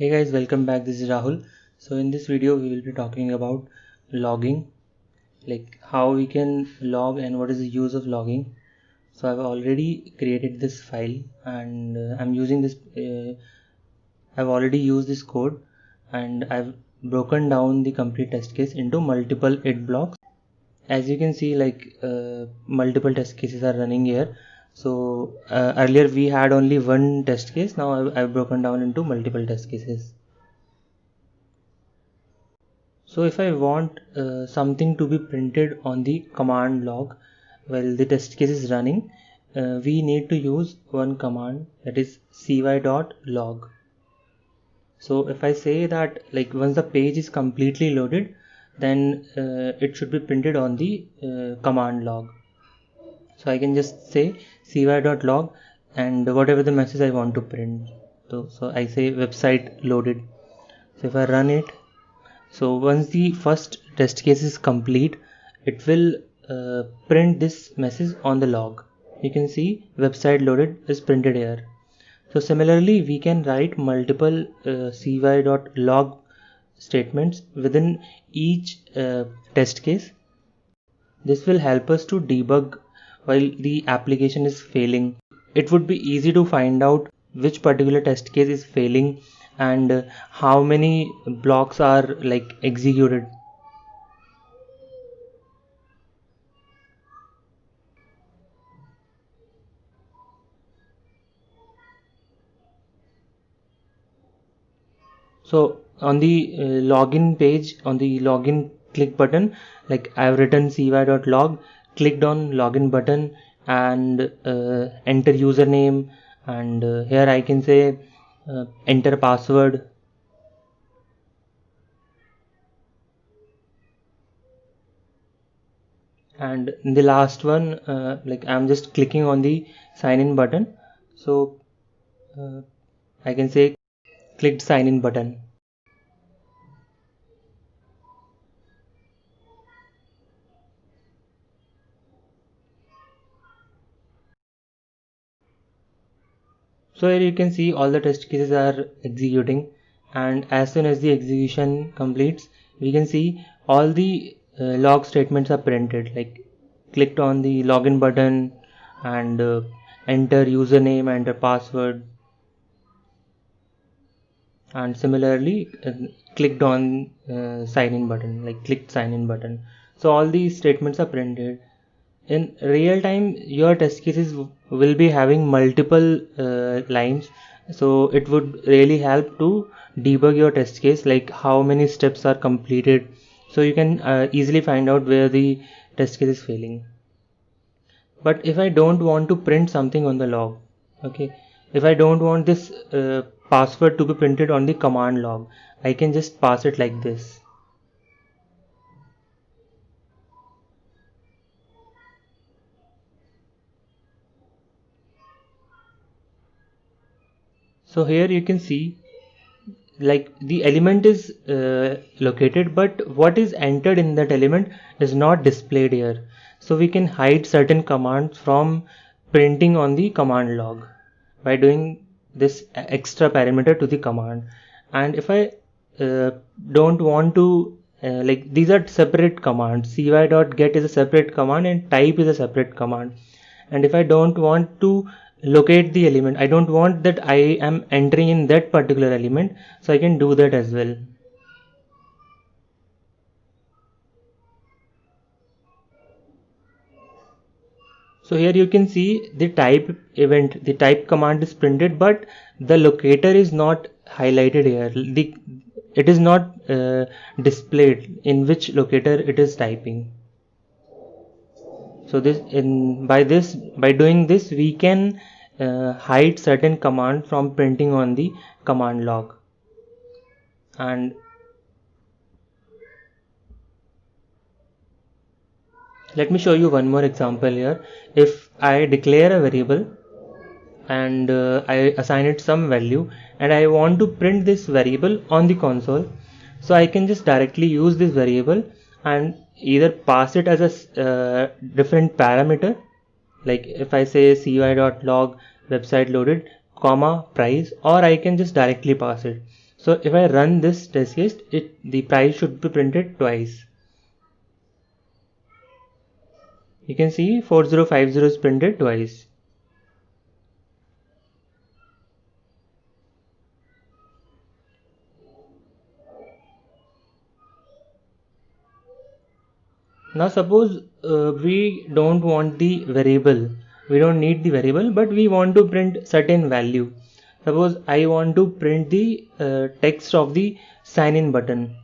Hey guys, welcome back. This is Rahul. So in this video we will be talking about logging, like how we can log and what is the use of logging. So I've already created this file and I'm using this I've already used this code and I've broken down the complete test case into multiple it blocks. As you can see, multiple test cases are running here. So earlier we had only one test case. Now I've broken down into multiple test cases. So if I want something to be printed on the command log while the test case is running, we need to use one command, that is cy.log. So if I say that once the page is completely loaded, then it should be printed on the command log. So I can just say cy.log and whatever the message I want to print. So I say website loaded. So if I run it, so once the first test case is complete, it will print this message on the log. You can see website loaded is printed here. So similarly, we can write multiple cy.log statements within each test case. This will help us to debug while the application is failing. It would be easy to find out which particular test case is failing and how many blocks are executed. So on the login page, on the login click button, I've written cy.log, clicked on login button and enter username, and here I can say enter password. And in the last one, I'm just clicking on the sign in button. So I can say clicked sign in button. So here you can see all the test cases are executing, and as soon as the execution completes, we can see all the log statements are printed. Clicked on the login button and enter username, enter password, and similarly clicked on sign in button, clicked sign in button. So all these statements are printed. In real time, your test cases will be having multiple lines, so it would really help to debug your test case, like how many steps are completed, so you can easily find out where the test case is failing. But if I don't want to print something on the log, okay, if I don't want this password to be printed on the command log, I can just pass it like this. So here you can see the element is located, but what is entered in that element is not displayed here. So we can hide certain commands from printing on the command log by doing this extra parameter to the command. And if I don't want to these are separate commands, cy.get is a separate command and type is a separate command, and if I don't want to locate the element, I don't want that I am entering in that particular element, so I can do that as well. So here you can see the type event, the type command is printed, but the locator is not highlighted here. It is not displayed in which locator it is typing. So by doing this we can hide certain command from printing on the command log. And let me show you one more example here. If I declare a variable and I assign it some value and I want to print this variable on the console, so I can just directly use this variable and either pass it as a different parameter, like if I say cy.log website loaded, comma price, or I can just directly pass it. So if I run this test case, the price should be printed twice. You can see 4050 is printed twice. Now suppose we don't want the variable, we don't need the variable, but we want to print certain value. Suppose I want to print the text of the sign in button.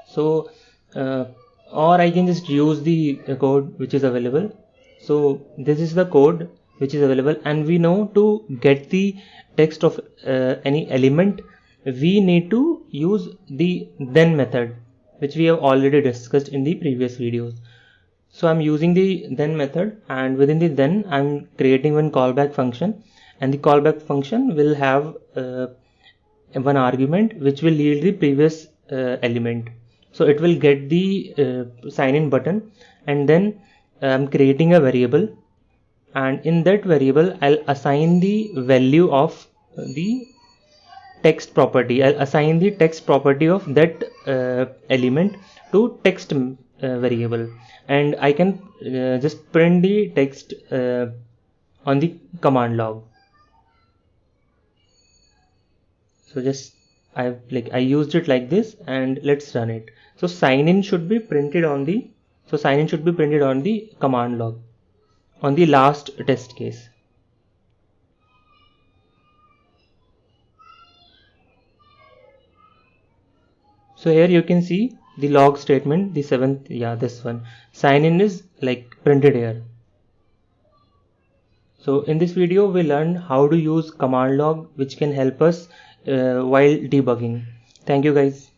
So or I can just use the code which is available. So this is the code which is available, and we know to get the text of any element, we need to use the then method, which we have already discussed in the previous videos. So I'm using the then method, and within the then I'm creating one callback function, and the callback function will have one argument which will yield the previous element. So it will get the sign in button, and then I'm creating a variable, and in that variable I'll assign the value of the text property. I'll assign the text property of that element to text variable, and I can just print the text on the command log. So just I used it like this, and let's run it. So sign in should be printed on the command log on the last test case. So here you can see the log statement, the 7th, this one, sign in is printed here. So in this video we learned how to use command log, which can help us while debugging. Thank you guys.